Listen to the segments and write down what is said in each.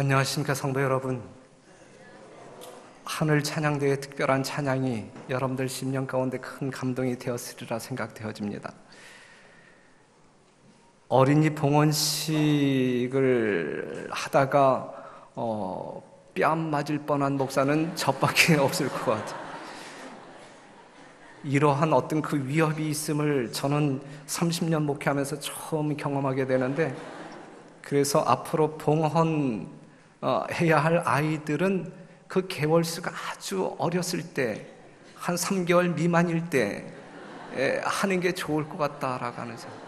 안녕하십니까 성도 여러분. 하늘 찬양대의 특별한 찬양이 여러분들 심령 가운데 큰 감동이 되었으리라 생각되어집니다. 어린이 봉헌식을 하다가 뺨 맞을 뻔한 목사는 저밖에 없을 것 같아요. 이러한 어떤 그 위협이 있음을 저는 30년 목회하면서 처음 경험하게 되는데, 그래서 앞으로 봉헌 해야 할 아이들은 그 개월수가 아주 어렸을 때, 한 3개월 미만일 때 하는 게 좋을 것 같다라고 하는 생각.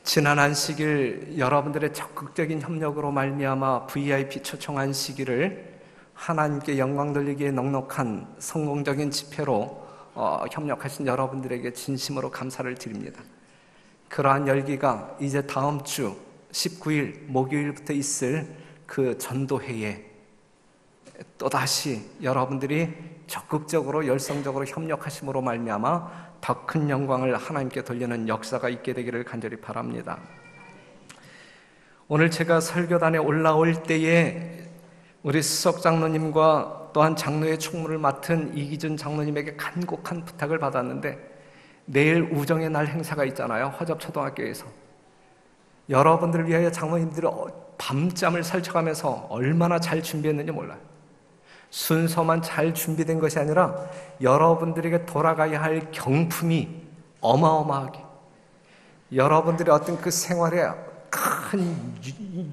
지난 안식일 여러분들의 적극적인 협력으로 말미암아 VIP 초청한 시기를 하나님께 영광 돌리기에 넉넉한 성공적인 집회로 협력하신 여러분들에게 진심으로 감사를 드립니다. 그러한 열기가 이제 다음 주 19일 목요일부터 있을 그 전도회에 또다시 여러분들이 적극적으로 열성적으로 협력하심으로 말미암아 더 큰 영광을 하나님께 돌리는 역사가 있게 되기를 간절히 바랍니다. 오늘 제가 설교단에 올라올 때에 우리 수석 장로님과 또한 장로의 총무를 맡은 이기준 장로님에게 간곡한 부탁을 받았는데, 내일 우정의 날 행사가 있잖아요. 화접초등학교에서. 여러분들을 위하여 장로님들이 밤잠을 설쳐가면서 얼마나 잘 준비했는지 몰라요. 순서만 잘 준비된 것이 아니라 여러분들에게 돌아가야 할 경품이 어마어마하게, 여러분들의 어떤 그 생활에 큰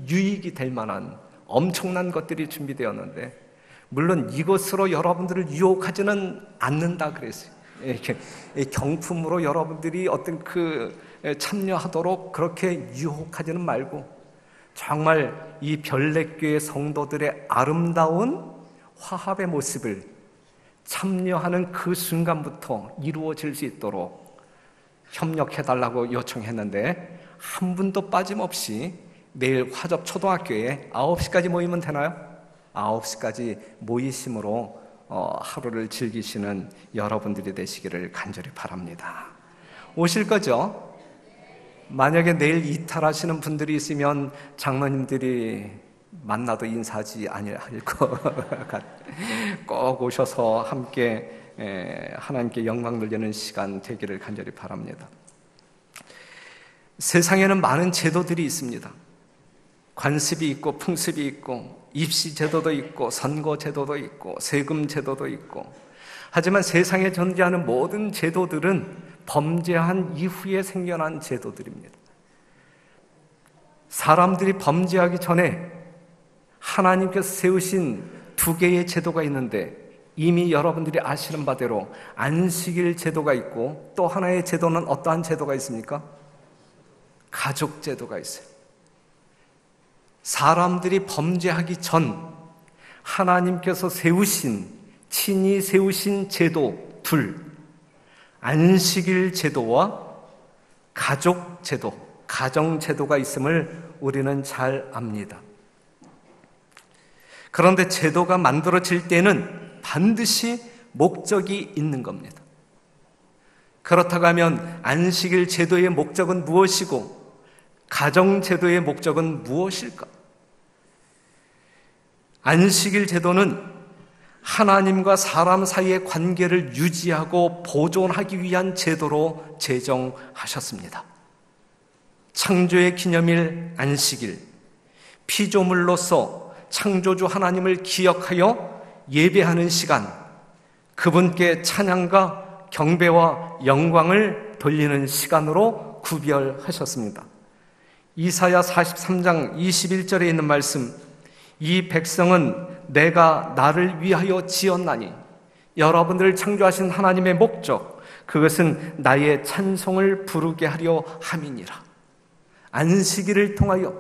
유익이 될 만한 엄청난 것들이 준비되었는데, 물론 이것으로 여러분들을 유혹하지는 않는다 그랬어요. 경품으로 여러분들이 어떤 그 참여하도록 그렇게 유혹하지는 말고, 정말 이 별내교회 성도들의 아름다운 화합의 모습을 참여하는 그 순간부터 이루어질 수 있도록 협력해달라고 요청했는데, 한 분도 빠짐없이 내일 화접초등학교에 9시까지 모이면 되나요? 9시까지 모이심으로 하루를 즐기시는 여러분들이 되시기를 간절히 바랍니다. 오실 거죠? 만약에 내일 이탈하시는 분들이 있으면 장로님들이 만나도 인사하지 아니할 것 같아요. 꼭 오셔서 함께 하나님께 영광 돌리는 시간 되기를 간절히 바랍니다. 세상에는 많은 제도들이 있습니다. 관습이 있고 풍습이 있고 입시 제도도 있고 선거 제도도 있고 세금 제도도 있고, 하지만 세상에 존재하는 모든 제도들은 범죄한 이후에 생겨난 제도들입니다. 사람들이 범죄하기 전에 하나님께서 세우신 두 개의 제도가 있는데, 이미 여러분들이 아시는 바대로 안식일 제도가 있고, 또 하나의 제도는 어떠한 제도가 있습니까? 가족 제도가 있어요. 사람들이 범죄하기 전 하나님께서 친히 세우신 제도 둘, 안식일 제도와 가족 제도, 가정 제도가 있음을 우리는 잘 압니다. 그런데 제도가 만들어질 때는 반드시 목적이 있는 겁니다. 그렇다고 하면 안식일 제도의 목적은 무엇이고 가정 제도의 목적은 무엇일까? 안식일 제도는 하나님과 사람 사이의 관계를 유지하고 보존하기 위한 제도로 제정하셨습니다. 창조의 기념일 안식일, 피조물로서 창조주 하나님을 기억하여 예배하는 시간, 그분께 찬양과 경배와 영광을 돌리는 시간으로 구별하셨습니다. 이사야 43장 21절에 있는 말씀, 이 백성은 내가 나를 위하여 지었나니, 여러분들을 창조하신 하나님의 목적, 그것은 나의 찬송을 부르게 하려 함이니라. 안식일을 통하여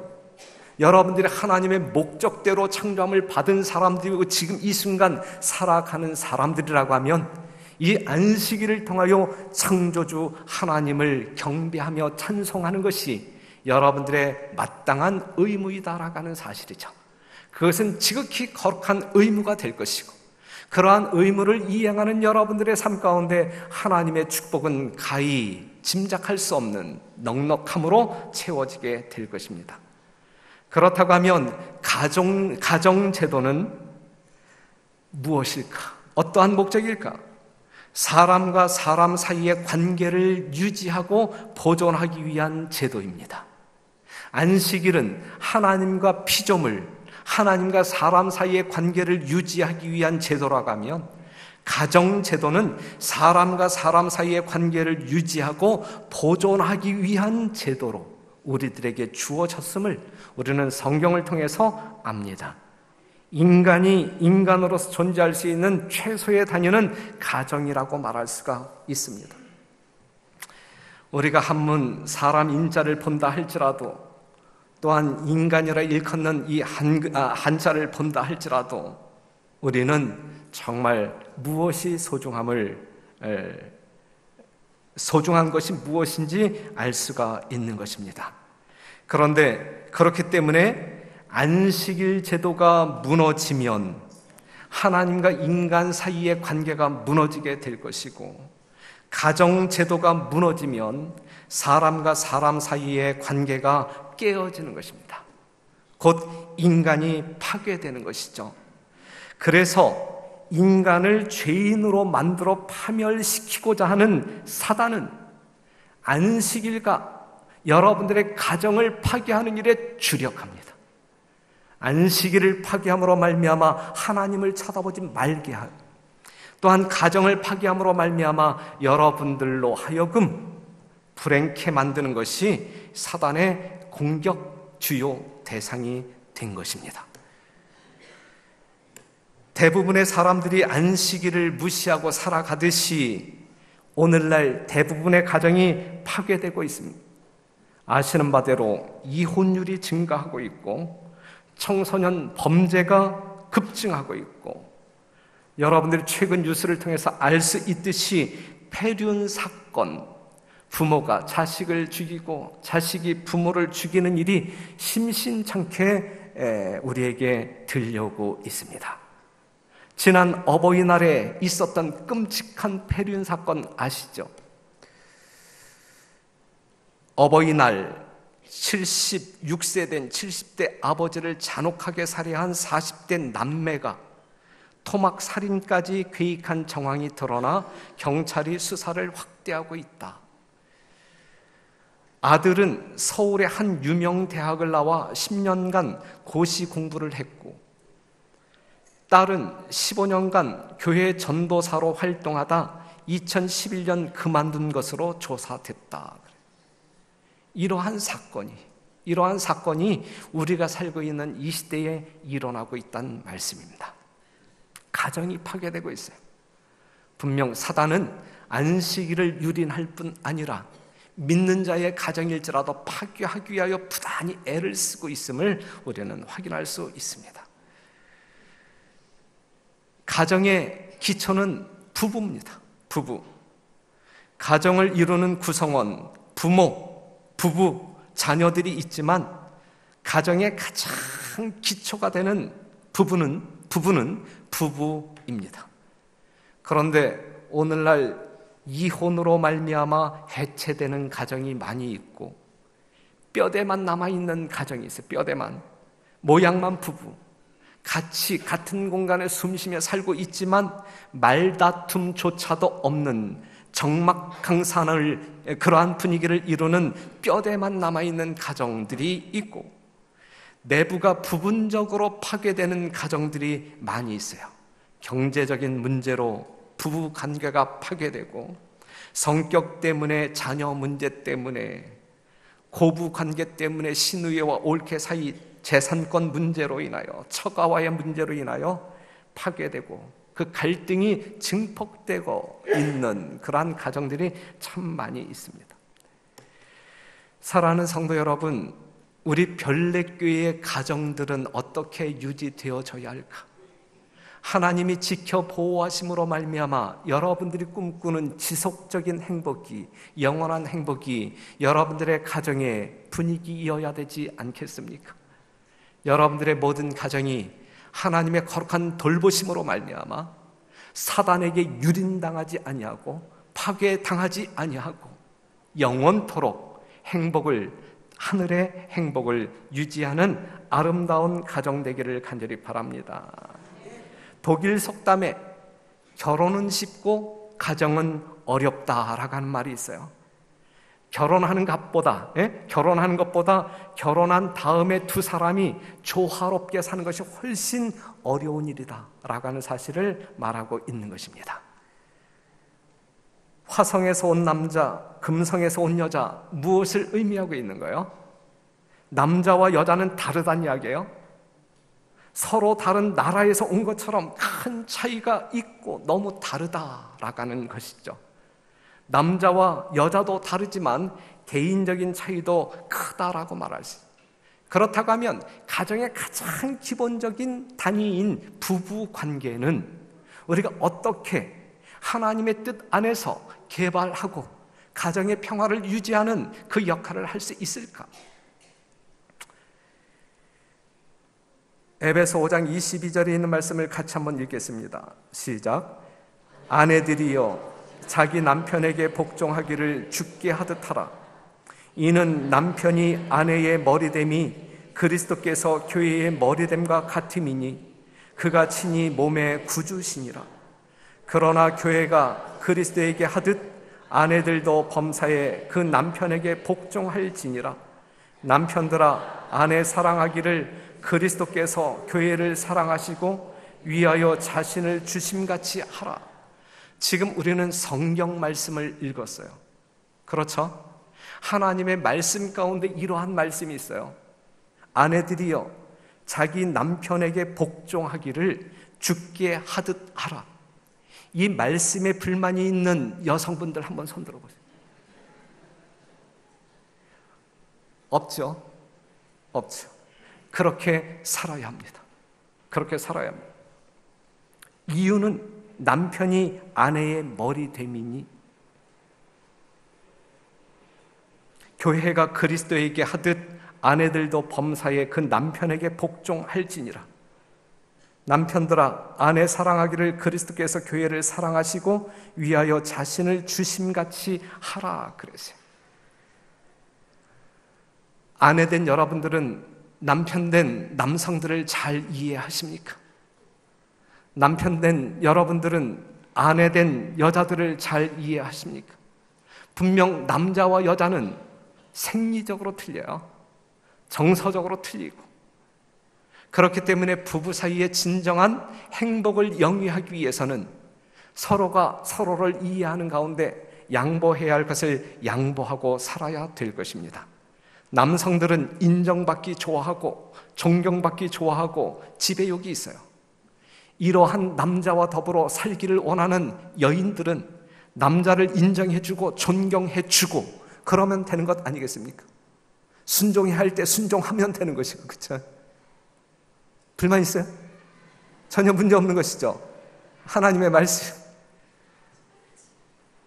여러분들이 하나님의 목적대로 창조함을 받은 사람들이고 지금 이 순간 살아가는 사람들이라고 하면, 이 안식일을 통하여 창조주 하나님을 경배하며 찬송하는 것이 여러분들의 마땅한 의무이다라고 하는 사실이죠. 그것은 지극히 거룩한 의무가 될 것이고, 그러한 의무를 이행하는 여러분들의 삶 가운데 하나님의 축복은 가히 짐작할 수 없는 넉넉함으로 채워지게 될 것입니다. 그렇다고 하면 가정제도는 무엇일까? 어떠한 목적일까? 사람과 사람 사이의 관계를 유지하고 보존하기 위한 제도입니다. 안식일은 하나님과 피조물, 하나님과 사람 사이의 관계를 유지하기 위한 제도라고 하면, 가정제도는 사람과 사람 사이의 관계를 유지하고 보존하기 위한 제도로 우리들에게 주어졌음을 우리는 성경을 통해서 압니다. 인간이 인간으로서 존재할 수 있는 최소의 단위는 가정이라고 말할 수가 있습니다. 우리가 한문 사람 인자를 본다 할지라도, 또한 인간이라 일컫는 이 한자를 본다 할지라도 우리는 정말 무엇이 소중한 것이 무엇인지 알 수가 있는 것입니다. 그런데 그렇기 때문에 안식일 제도가 무너지면 하나님과 인간 사이의 관계가 무너지게 될 것이고, 가정 제도가 무너지면 사람과 사람 사이의 관계가 깨어지는 것입니다. 곧 인간이 파괴되는 것이죠. 그래서 인간을 죄인으로 만들어 파멸시키고자 하는 사단은 안식일과 여러분들의 가정을 파괴하는 일에 주력합니다. 안식일을 파괴함으로 말미암아 하나님을 쳐다보지 말게 하고, 또한 가정을 파괴함으로 말미암아 여러분들로 하여금 불행케 만드는 것이 사단의 공격 주요 대상이 된 것입니다. 대부분의 사람들이 안식일을 무시하고 살아가듯이 오늘날 대부분의 가정이 파괴되고 있습니다. 아시는 바대로 이혼율이 증가하고 있고, 청소년 범죄가 급증하고 있고, 여러분들이 최근 뉴스를 통해서 알 수 있듯이 폐륜 사건, 부모가 자식을 죽이고 자식이 부모를 죽이는 일이 심심찮게 우리에게 들려오고 있습니다. 지난 어버이날에 있었던 끔찍한 폐륜 사건 아시죠? 어버이날 76세 된 70대 아버지를 잔혹하게 살해한 40대 남매가 토막 살인까지 계획한 정황이 드러나 경찰이 수사를 확대하고 있다. 아들은 서울의 한 유명 대학을 나와 10년간 고시 공부를 했고, 딸은 15년간 교회 전도사로 활동하다 2011년 그만둔 것으로 조사됐다. 이러한 사건이 우리가 살고 있는 이 시대에 일어나고 있다는 말씀입니다. 가정이 파괴되고 있어요. 분명 사단은 안식일을 유린할 뿐 아니라 믿는 자의 가정일지라도 파괴하기 위하여 부단히 애를 쓰고 있음을 우리는 확인할 수 있습니다. 가정의 기초는 부부입니다. 부부. 가정을 이루는 구성원, 부부, 자녀들이 있지만 가정의 가장 기초가 되는 부부는 부부입니다. 그런데 오늘날 이혼으로 말미암아 해체되는 가정이 많이 있고, 뼈대만 남아있는 가정이 있어요. 뼈대만, 모양만 부부, 같은 공간에 숨쉬며 살고 있지만 말다툼조차도 없는 적막강산을, 그러한 분위기를 이루는 뼈대만 남아있는 가정들이 있고, 내부가 부분적으로 파괴되는 가정들이 많이 있어요. 경제적인 문제로 부부 관계가 파괴되고, 성격 때문에, 자녀 문제 때문에, 고부 관계 때문에 시누이와 올케 사이 재산권 문제로 인하여, 처가와의 문제로 인하여 파괴되고, 그 갈등이 증폭되고 있는 그러한 가정들이 참 많이 있습니다. 사랑하는 성도 여러분, 우리 별내교회의 가정들은 어떻게 유지되어져야 할까? 하나님이 지켜 보호하심으로 말미암아 여러분들이 꿈꾸는 지속적인 행복이, 영원한 행복이 여러분들의 가정의 분위기이어야 되지 않겠습니까? 여러분들의 모든 가정이 하나님의 거룩한 돌보심으로 말미암아 사단에게 유린당하지 아니하고 파괴당하지 아니하고 영원토록 행복을 하늘의 행복을 유지하는 아름다운 가정 되기를 간절히 바랍니다. 독일 속담에 결혼은 쉽고 가정은 어렵다라고 하는 말이 있어요. 결혼하는 것보다 결혼한 다음에 두 사람이 조화롭게 사는 것이 훨씬 어려운 일이다라고 하는 사실을 말하고 있는 것입니다. 화성에서 온 남자, 금성에서 온 여자, 무엇을 의미하고 있는 거예요? 남자와 여자는 다르다는 이야기예요. 서로 다른 나라에서 온 것처럼 큰 차이가 있고 너무 다르다라고 하는 것이죠. 남자와 여자도 다르지만 개인적인 차이도 크다라고 말할 수 있어요. 그렇다고 하면 가정의 가장 기본적인 단위인 부부 관계는 우리가 어떻게 하나님의 뜻 안에서 개발하고 가정의 평화를 유지하는 그 역할을 할 수 있을까? 에베소 5장 22절에 있는 말씀을 같이 한번 읽겠습니다. 시작. 아내들이여 자기 남편에게 복종하기를 주께 하듯 하라. 이는 남편이 아내의 머리됨이 그리스도께서 교회의 머리됨과 같음이니 그가 친히 몸의 구주시니라. 그러나 교회가 그리스도에게 하듯 아내들도 범사에 그 남편에게 복종할지니라. 남편들아 아내 사랑하기를 그리스도께서 교회를 사랑하시고 위하여 자신을 주심같이 하라. 지금 우리는 성경 말씀을 읽었어요. 그렇죠? 하나님의 말씀 가운데 이러한 말씀이 있어요. 아내들이여 자기 남편에게 복종하기를 주께 하듯 하라. 이 말씀에 불만이 있는 여성분들 한번 손 들어보세요. 없죠? 없죠. 그렇게 살아야 합니다. 그렇게 살아야 합니다. 이유는 남편이 아내의 머리됨이니 교회가 그리스도에게 하듯 아내들도 범사에 그 남편에게 복종할지니라. 남편들아 아내 사랑하기를 그리스도께서 교회를 사랑하시고 위하여 자신을 주심같이 하라 그러세요. 아내된 여러분들은 남편된 남성들을 잘 이해하십니까? 남편된 여러분들은 아내된 여자들을 잘 이해하십니까? 분명 남자와 여자는 생리적으로 틀려요. 정서적으로 틀리고. 그렇기 때문에 부부 사이의 진정한 행복을 영위하기 위해서는 서로가 서로를 이해하는 가운데 양보해야 할 것을 양보하고 살아야 될 것입니다. 남성들은 인정받기 좋아하고 존경받기 좋아하고 지배욕이 있어요. 이러한 남자와 더불어 살기를 원하는 여인들은 남자를 인정해주고 존경해주고 그러면 되는 것 아니겠습니까? 순종해야 할 때 순종하면 되는 것이고, 그렇죠? 불만 있어요? 전혀 문제 없는 것이죠. 하나님의 말씀.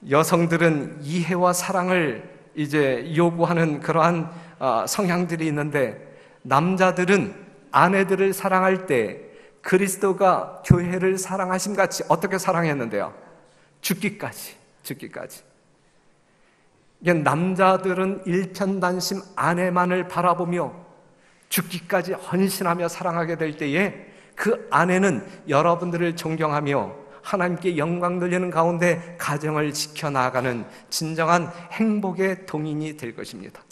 여성들은 이해와 사랑을 이제 요구하는 그러한 성향들이 있는데 남자들은 아내들을 사랑할 때 그리스도가 교회를 사랑하심 같이 어떻게 사랑했는데요? 죽기까지. 남자들은 일편단심 아내만을 바라보며 죽기까지 헌신하며 사랑하게 될 때에 그 아내는 여러분들을 존경하며 하나님께 영광 돌리는 가운데 가정을 지켜나가는 진정한 행복의 동인이 될 것입니다.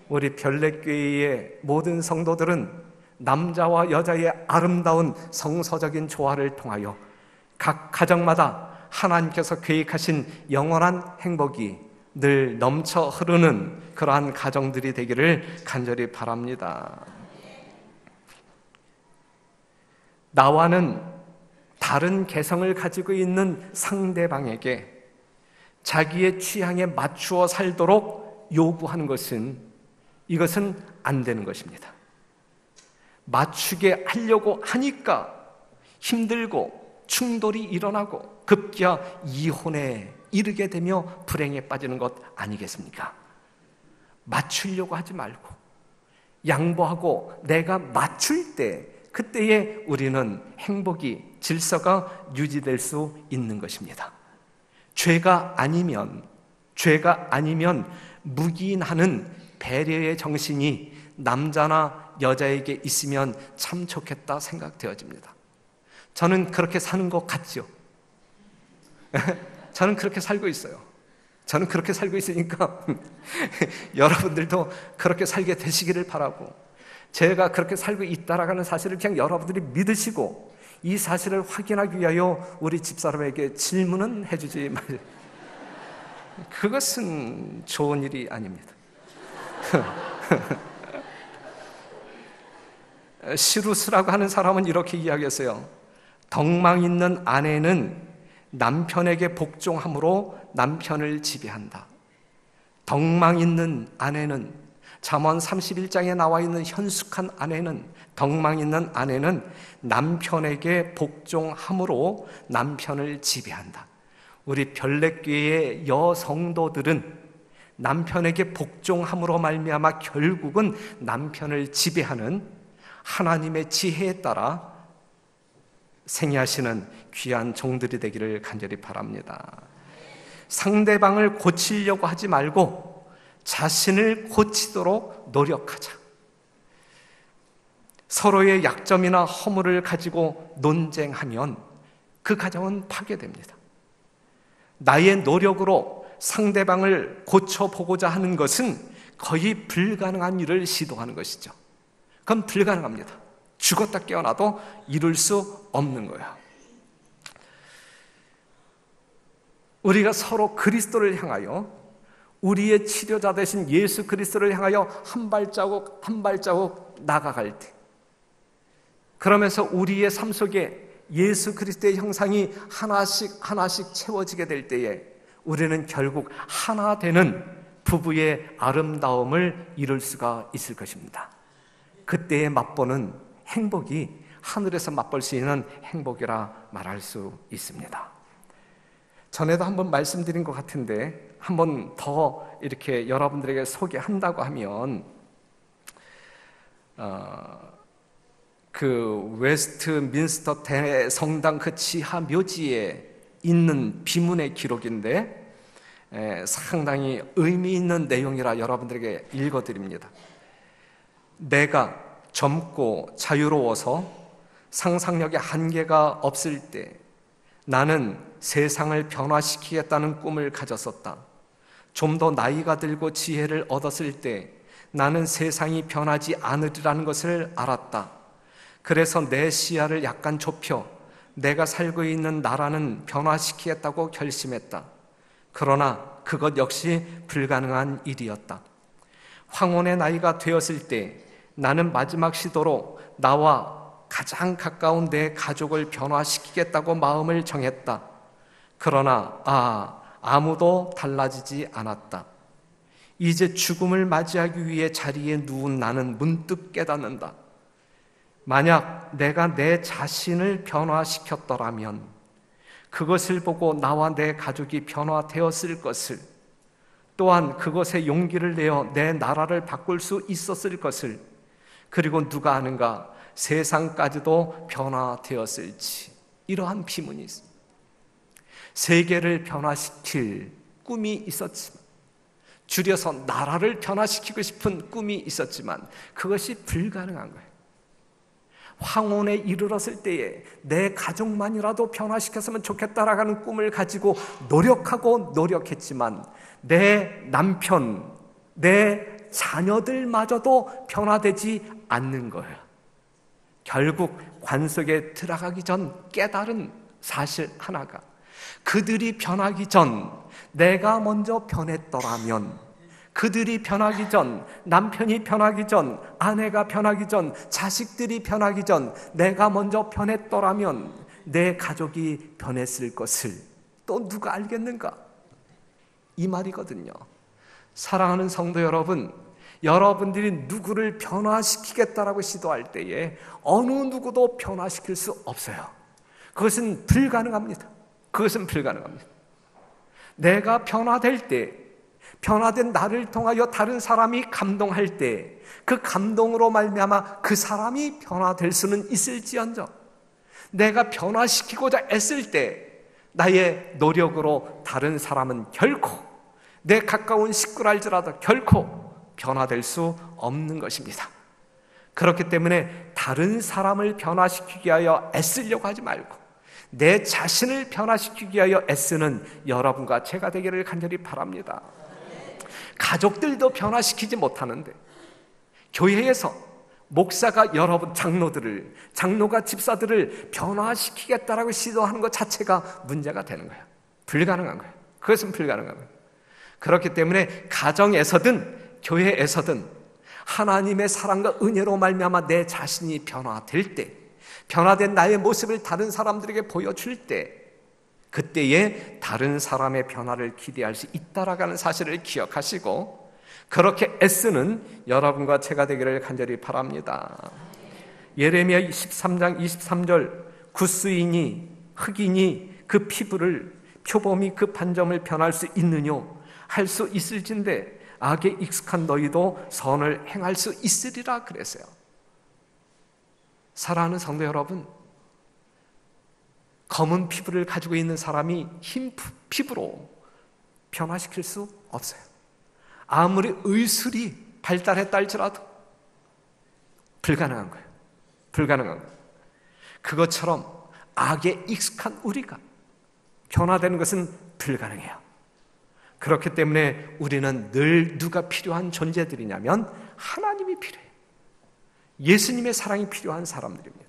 우리 별내교회의 모든 성도들은 남자와 여자의 아름다운 성서적인 조화를 통하여 각 가정마다 하나님께서 계획하신 영원한 행복이 늘 넘쳐 흐르는 그러한 가정들이 되기를 간절히 바랍니다. 나와는 다른 개성을 가지고 있는 상대방에게 자기의 취향에 맞추어 살도록 요구하는 이것은 안 되는 것입니다. 맞추게 하려고 하니까 힘들고 충돌이 일어나고 급기야 이혼에 이르게 되며 불행에 빠지는 것 아니겠습니까? 맞추려고 하지 말고 양보하고 내가 맞출 때 그때에 우리는 행복이 질서가 유지될 수 있는 것입니다. 죄가 아니면 묵인하는 배려의 정신이 남자나 여자에게 있으면 참 좋겠다 생각되어집니다. 저는 그렇게 사는 것 같죠? 저는 그렇게 살고 있어요. 저는 그렇게 살고 있으니까 여러분들도 그렇게 살게 되시기를 바라고, 제가 그렇게 살고 있다라는 사실을 그냥 여러분들이 믿으시고 이 사실을 확인하기 위하여 우리 집사람에게 질문은 해주지 마세요. 그것은 좋은 일이 아닙니다. 시루스라고 하는 사람은 이렇게 이야기했어요. 덕망 있는 아내는 남편에게 복종함으로 남편을 지배한다. 덕망 있는 아내는, 잠언 31장에 나와 있는 현숙한 아내는, 덕망 있는 아내는 남편에게 복종함으로 남편을 지배한다. 우리 별내교회의 여성도들은 남편에게 복종함으로 말미암아 결국은 남편을 지배하는 하나님의 지혜에 따라 생애하시는 귀한 종들이 되기를 간절히 바랍니다. 상대방을 고치려고 하지 말고 자신을 고치도록 노력하자. 서로의 약점이나 허물을 가지고 논쟁하면 그 가정은 파괴됩니다. 나의 노력으로 상대방을 고쳐보고자 하는 것은 거의 불가능한 일을 시도하는 것이죠. 그건 불가능합니다. 죽었다 깨어나도 이룰 수 없는 거예요. 우리가 서로 그리스도를 향하여, 우리의 치료자 되신 예수 그리스도를 향하여 한 발자국 한 발자국 나아갈 때, 그러면서 우리의 삶 속에 예수 그리스도의 형상이 하나씩 하나씩 채워지게 될 때에 우리는 결국 하나 되는 부부의 아름다움을 이룰 수가 있을 것입니다. 그때의 맛보는 행복이 하늘에서 맛볼 수 있는 행복이라 말할 수 있습니다. 전에도 한번 말씀드린 것 같은데 한번 더 이렇게 여러분들에게 소개한다고 하면, 그 웨스트민스터 대성당 그 지하 묘지에 있는 비문의 기록인데 상당히 의미 있는 내용이라 여러분들에게 읽어드립니다. 내가 젊고 자유로워서 상상력의 한계가 없을 때 나는 세상을 변화시키겠다는 꿈을 가졌었다. 좀 더 나이가 들고 지혜를 얻었을 때 나는 세상이 변하지 않으리라는 것을 알았다. 그래서 내 시야를 약간 좁혀 내가 살고 있는 나라는 변화시키겠다고 결심했다. 그러나 그것 역시 불가능한 일이었다. 황혼의 나이가 되었을 때 나는 마지막 시도로 나와 가장 가까운 내 가족을 변화시키겠다고 마음을 정했다. 그러나 아무도 달라지지 않았다. 이제 죽음을 맞이하기 위해 자리에 누운 나는 문득 깨닫는다. 만약 내가 내 자신을 변화시켰더라면 그것을 보고 나와 내 가족이 변화되었을 것을, 또한 그것에 용기를 내어 내 나라를 바꿀 수 있었을 것을, 그리고 누가 아는가 세상까지도 변화되었을지. 이러한 비문이 있습니다. 세계를 변화시킬 꿈이 있었지만, 줄여서 나라를 변화시키고 싶은 꿈이 있었지만 그것이 불가능한 거예요. 황혼에 이르렀을 때에 내 가족만이라도 변화시켰으면 좋겠다라는 꿈을 가지고 노력하고 노력했지만 내 남편, 내 자녀들마저도 변화되지 않는 거예요. 결국 관 속에 들어가기 전 깨달은 사실 하나가, 그들이 변하기 전 내가 먼저 변했더라면, 그들이 변하기 전, 남편이 변하기 전, 아내가 변하기 전, 자식들이 변하기 전 내가 먼저 변했더라면 내 가족이 변했을 것을 또 누가 알겠는가? 이 말이거든요. 사랑하는 성도 여러분, 여러분들이 누구를 변화시키겠다라고 시도할 때에 어느 누구도 변화시킬 수 없어요. 그것은 불가능합니다. 그것은 불가능합니다. 내가 변화될 때, 변화된 나를 통하여 다른 사람이 감동할 때 그 감동으로 말미암아 그 사람이 변화될 수는 있을지언정, 내가 변화시키고자 애쓸 때 나의 노력으로 다른 사람은 결코, 내 가까운 식구랄지라도 결코 변화될 수 없는 것입니다. 그렇기 때문에 다른 사람을 변화시키기 위하여 애쓰려고 하지 말고 내 자신을 변화시키기 위하여 애쓰는 여러분과 제가 되기를 간절히 바랍니다. 가족들도 변화시키지 못하는데 교회에서 목사가 여러분 장로가 집사들을 변화시키겠다라고 시도하는 것 자체가 문제가 되는 거예요. 불가능한 거예요. 그것은 불가능한 거예요. 그렇기 때문에 가정에서든 교회에서든 하나님의 사랑과 은혜로 말미암아 내 자신이 변화될 때, 변화된 나의 모습을 다른 사람들에게 보여줄 때, 그때에 다른 사람의 변화를 기대할 수 있다라는 사실을 기억하시고 그렇게 애쓰는 여러분과 제가 되기를 간절히 바랍니다. 예레미야 13장 23절 구스이니 흑이니 그 피부를 표범이 그 반점을 변할 수 있느뇨 할 수 있을진데 악에 익숙한 너희도 선을 행할 수 있으리라 그랬어요. 사랑하는 성도 여러분, 검은 피부를 가지고 있는 사람이 흰 피부로 변화시킬 수 없어요. 아무리 의술이 발달했다 할지라도 불가능한 거예요. 불가능한 거예요. 그것처럼 악에 익숙한 우리가 변화되는 것은 불가능해요. 그렇기 때문에 우리는 늘 누가 필요한 존재들이냐면 하나님이 필요해요. 예수님의 사랑이 필요한 사람들입니다.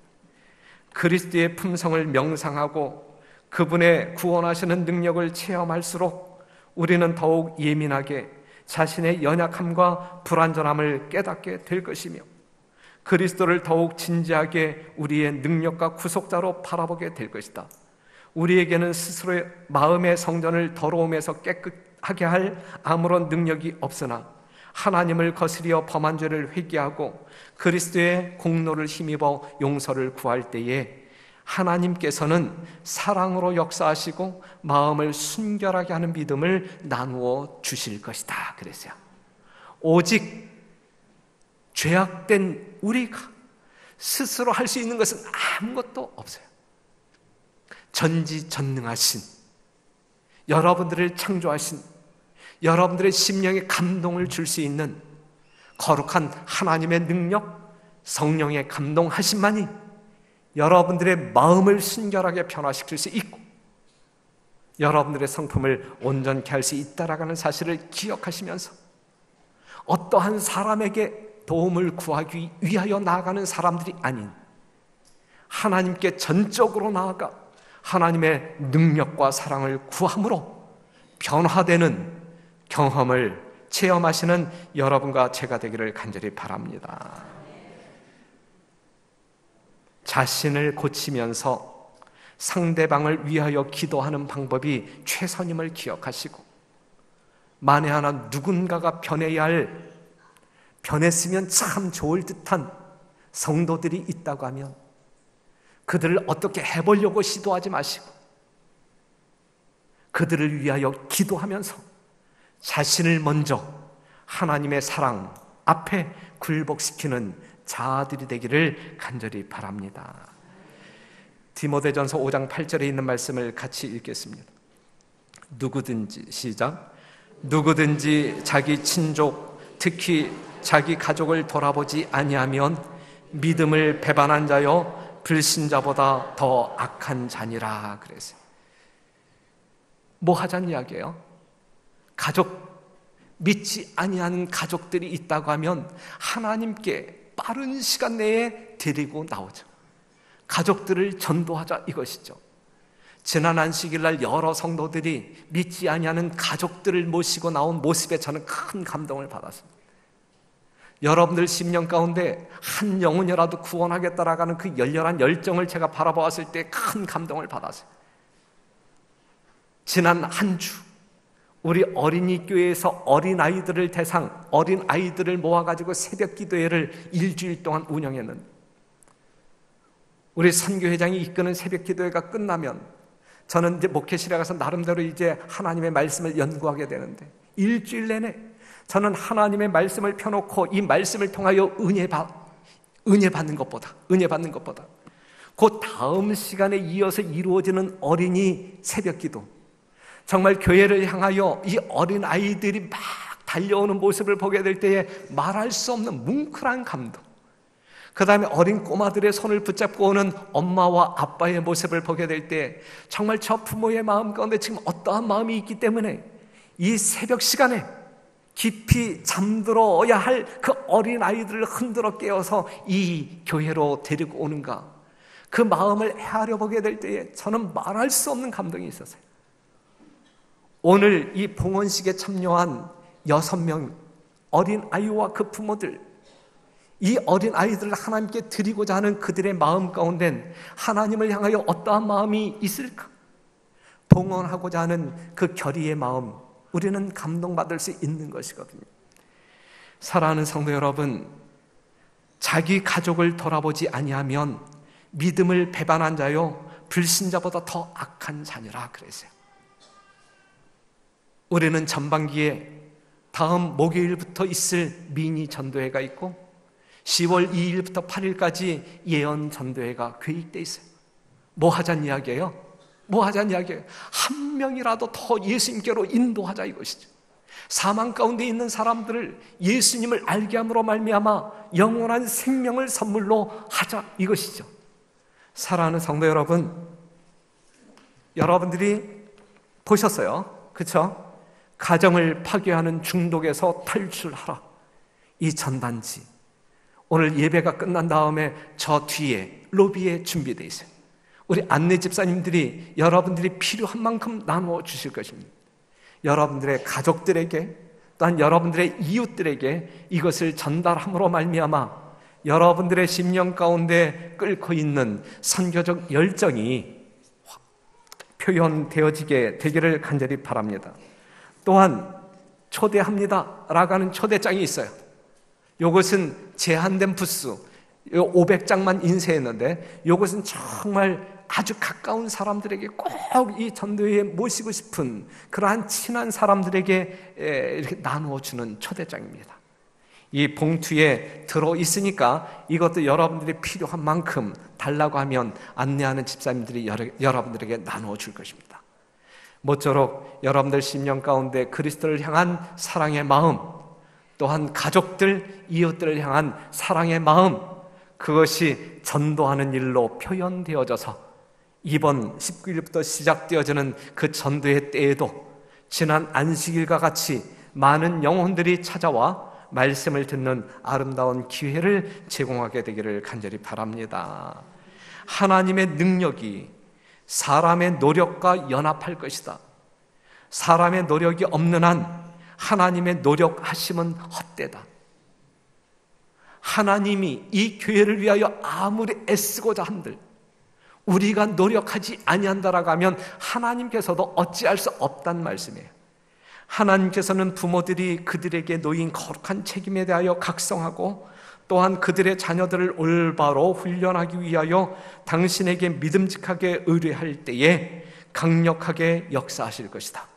그리스도의 품성을 명상하고 그분의 구원하시는 능력을 체험할수록 우리는 더욱 예민하게 자신의 연약함과 불완전함을 깨닫게 될 것이며 그리스도를 더욱 진지하게 우리의 능력과 구속자로 바라보게 될 것이다. 우리에게는 스스로의 마음의 성전을 더러움에서 깨끗하게 할 아무런 능력이 없으나 하나님을 거스려 범한 죄를 회개하고 그리스도의 공로를 힘입어 용서를 구할 때에 하나님께서는 사랑으로 역사하시고 마음을 순결하게 하는 믿음을 나누어 주실 것이다 그랬어요. 오직 죄악된 우리가 스스로 할 수 있는 것은 아무것도 없어요. 전지전능하신 여러분들을 창조하신 여러분들의 심령에 감동을 줄 수 있는 거룩한 하나님의 능력, 성령의 감동하심만이 여러분들의 마음을 순결하게 변화시킬 수 있고 여러분들의 성품을 온전케 할 수 있다라는 사실을 기억하시면서 어떠한 사람에게 도움을 구하기 위하여 나아가는 사람들이 아닌 하나님께 전적으로 나아가 하나님의 능력과 사랑을 구함으로 변화되는 경험을 체험하시는 여러분과 제가 되기를 간절히 바랍니다. 자신을 고치면서 상대방을 위하여 기도하는 방법이 최선임을 기억하시고 만에 하나 누군가가 변했으면 참 좋을 듯한 성도들이 있다고 하면 그들을 어떻게 해보려고 시도하지 마시고 그들을 위하여 기도하면서 자신을 먼저 하나님의 사랑 앞에 굴복시키는 자아들이 되기를 간절히 바랍니다. 디모데전서 5장 8절에 있는 말씀을 같이 읽겠습니다. 누구든지 자기 친족 특히 자기 가족을 돌아보지 아니하면 믿음을 배반한 자여 불신자보다 더 악한 자니라 그랬어요. 뭐 하자는 이야기예요? 믿지 아니하는 가족들이 있다고 하면 하나님께 빠른 시간 내에 데리고 나오죠. 가족들을 전도하자 이것이죠. 지난 안식일날 여러 성도들이 믿지 아니하는 가족들을 모시고 나온 모습에 저는 큰 감동을 받았습니다. 여러분들 심령 가운데 한 영혼이라도 구원하겠다라는 그 열렬한 열정을 제가 바라보았을 때 큰 감동을 받았어요. 지난 한 주 우리 어린이 교회에서 어린아이들을 모아가지고 새벽 기도회를 일주일 동안 운영했는데 우리 선교회장이 이끄는 새벽 기도회가 끝나면 저는 이제 목회실에 가서 나름대로 이제 하나님의 말씀을 연구하게 되는데 일주일 내내 저는 하나님의 말씀을 펴놓고 이 말씀을 통하여 은혜 받는 것보다 그 다음 시간에 이어서 이루어지는 어린이 새벽 기도, 정말 교회를 향하여 이 어린 아이들이 막 달려오는 모습을 보게 될 때에 말할 수 없는 뭉클한 감동, 그 다음에 어린 꼬마들의 손을 붙잡고 오는 엄마와 아빠의 모습을 보게 될 때 정말 저 부모의 마음 가운데 지금 어떠한 마음이 있기 때문에 이 새벽 시간에 깊이 잠들어야 할 그 어린 아이들을 흔들어 깨워서 이 교회로 데리고 오는가, 그 마음을 헤아려 보게 될 때에 저는 말할 수 없는 감동이 있었어요. 오늘 이 봉헌식에 참여한 6명 어린 아이와 그 부모들, 이 어린 아이들을 하나님께 드리고자 하는 그들의 마음 가운데 하나님을 향하여 어떠한 마음이 있을까? 봉헌하고자 하는 그 결의의 마음, 우리는 감동받을 수 있는 것이거든요. 사랑하는 성도 여러분, 자기 가족을 돌아보지 아니하면 믿음을 배반한 자요 불신자보다 더 악한 자녀라 그랬어요. 우리는 전반기에 다음 목요일부터 있을 미니 전도회가 있고 10월 2일부터 8일까지 예언 전도회가 계획되어 있어요. 뭐 하자는 이야기예요? 뭐 하자는 이야기예요? 한 명이라도 더 예수님께로 인도하자 이것이죠. 사망 가운데 있는 사람들을 예수님을 알게 함으로 말미암아 영원한 생명을 선물로 하자 이것이죠. 사랑하는 성도 여러분, 여러분들이 보셨어요, 그렇죠? 가정을 파괴하는 중독에서 탈출하라, 이 전단지 오늘 예배가 끝난 다음에 저 뒤에 로비에 준비되어 있어요. 우리 안내 집사님들이 여러분들이 필요한 만큼 나누어 주실 것입니다. 여러분들의 가족들에게 또한 여러분들의 이웃들에게 이것을 전달함으로 말미암아 여러분들의 심령 가운데 끓고 있는 선교적 열정이 표현되어지게 되기를 간절히 바랍니다. 또한 초대합니다 라고 하는 초대장이 있어요. 이것은 제한된 부수 500장만 인쇄했는데 이것은 정말 아주 가까운 사람들에게 꼭 이 전도회에 모시고 싶은 그러한 친한 사람들에게 이렇게 나누어주는 초대장입니다. 이 봉투에 들어있으니까 이것도 여러분들이 필요한 만큼 달라고 하면 안내하는 집사님들이 여러분들에게 나누어 줄 것입니다. 모쪼록 여러분들 심령 가운데 그리스도를 향한 사랑의 마음, 또한 가족들, 이웃들을 향한 사랑의 마음, 그것이 전도하는 일로 표현되어져서 이번 19일부터 시작되어지는 그 전도의 때에도 지난 안식일과 같이 많은 영혼들이 찾아와 말씀을 듣는 아름다운 기회를 제공하게 되기를 간절히 바랍니다. 하나님의 능력이 사람의 노력과 연합할 것이다. 사람의 노력이 없는 한 하나님의 노력하심은 헛되다. 하나님이 이 교회를 위하여 아무리 애쓰고자 한들 우리가 노력하지 아니한다라고 하면 하나님께서도 어찌할 수 없단 말씀이에요. 하나님께서는 부모들이 그들에게 놓인 거룩한 책임에 대하여 각성하고 또한 그들의 자녀들을 올바로 훈련하기 위하여 당신에게 믿음직하게 의뢰할 때에 강력하게 역사하실 것이다.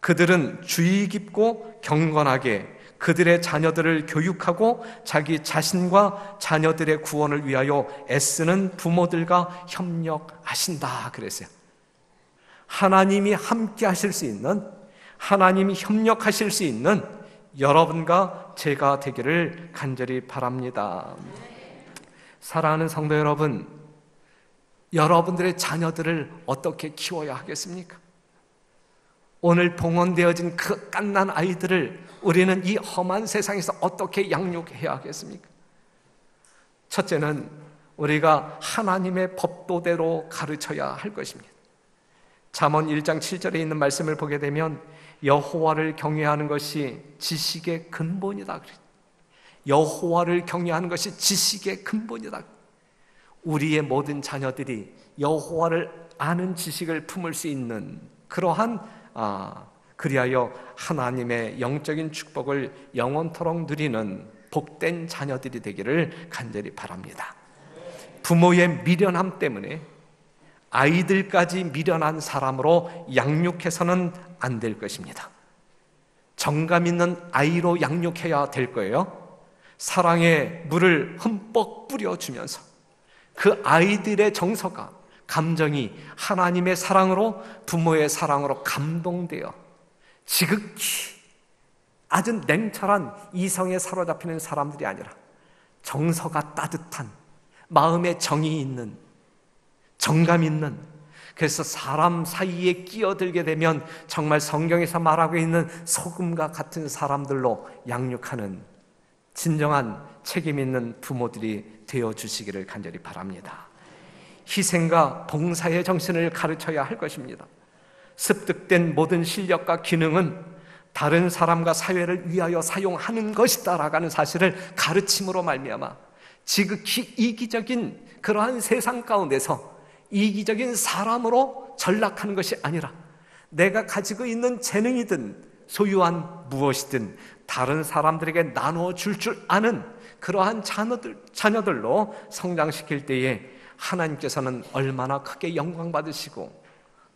그들은 주의 깊고 경건하게 그들의 자녀들을 교육하고 자기 자신과 자녀들의 구원을 위하여 애쓰는 부모들과 협력하신다 그랬어요. 하나님이 함께 하실 수 있는, 하나님이 협력하실 수 있는 여러분과 제가 되기를 간절히 바랍니다. 사랑하는 성도 여러분, 여러분들의 자녀들을 어떻게 키워야 하겠습니까? 오늘 봉헌되어진 그 갓난 아이들을 우리는 이 험한 세상에서 어떻게 양육해야 하겠습니까? 첫째는 우리가 하나님의 법도대로 가르쳐야 할 것입니다. 잠언 1장 7절에 있는 말씀을 보게 되면 여호와를 경외하는 것이 지식의 근본이다. 여호와를 경외하는 것이 지식의 근본이다. 우리의 모든 자녀들이 여호와를 아는 지식을 품을 수 있는 그러한 그리하여 하나님의 영적인 축복을 영원토록 누리는 복된 자녀들이 되기를 간절히 바랍니다. 부모의 미련함 때문에 아이들까지 미련한 사람으로 양육해서는 안 될 것입니다. 정감 있는 아이로 양육해야 될 거예요. 사랑의 물을 흠뻑 뿌려주면서 그 아이들의 정서가, 감정이 하나님의 사랑으로, 부모의 사랑으로 감동되어 지극히 아주 냉철한 이성에 사로잡히는 사람들이 아니라 정서가 따뜻한, 마음에 정이 있는, 정감 있는, 그래서 사람 사이에 끼어들게 되면 정말 성경에서 말하고 있는 소금과 같은 사람들로 양육하는 진정한 책임 있는 부모들이 되어주시기를 간절히 바랍니다. 희생과 봉사의 정신을 가르쳐야 할 것입니다. 습득된 모든 실력과 기능은 다른 사람과 사회를 위하여 사용하는 것이다 라는 사실을 가르침으로 말미암아 지극히 이기적인 그러한 세상 가운데서 이기적인 사람으로 전락하는 것이 아니라 내가 가지고 있는 재능이든 소유한 무엇이든 다른 사람들에게 나눠줄 줄 아는 그러한 자녀들로 성장시킬 때에 하나님께서는 얼마나 크게 영광 받으시고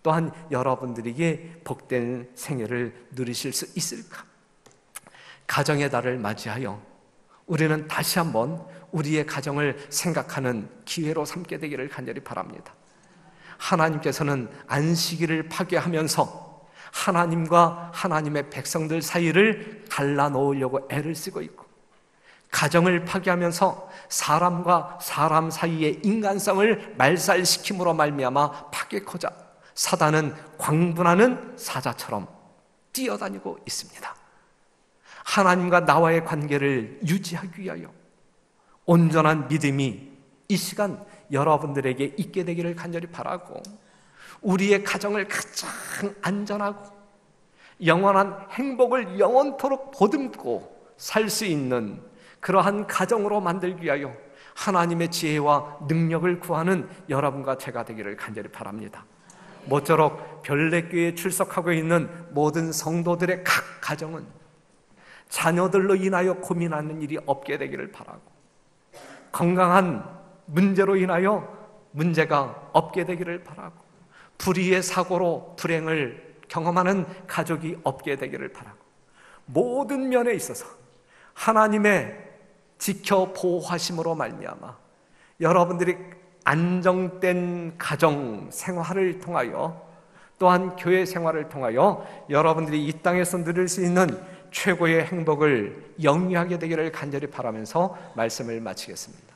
또한 여러분들에게 복된 생애를 누리실 수 있을까? 가정의 달을 맞이하여 우리는 다시 한번 우리의 가정을 생각하는 기회로 삼게 되기를 간절히 바랍니다. 하나님께서는 안식일을 파괴하면서 하나님과 하나님의 백성들 사이를 갈라놓으려고 애를 쓰고 있고, 가정을 파괴하면서 사람과 사람 사이의 인간성을 말살시킴으로 말미암아 파괴코자 사단은 광분하는 사자처럼 뛰어다니고 있습니다. 하나님과 나와의 관계를 유지하기 위하여 온전한 믿음이 이 시간 여러분들에게 있게 되기를 간절히 바라고, 우리의 가정을 가장 안전하고 영원한 행복을 영원토록 보듬고 살 수 있는 그러한 가정으로 만들기 위하여 하나님의 지혜와 능력을 구하는 여러분과 제가 되기를 간절히 바랍니다. 모쪼록 별내교회에 출석하고 있는 모든 성도들의 각 가정은 자녀들로 인하여 고민하는 일이 없게 되기를 바라고, 건강한 문제로 인하여 문제가 없게 되기를 바라고, 불의의 사고로 불행을 경험하는 가족이 없게 되기를 바라고, 모든 면에 있어서 하나님의 지켜 보호하심으로 말미암아 여러분들이 안정된 가정 생활을 통하여 또한 교회 생활을 통하여 여러분들이 이 땅에서 누릴 수 있는 최고의 행복을 영위하게 되기를 간절히 바라면서 말씀을 마치겠습니다.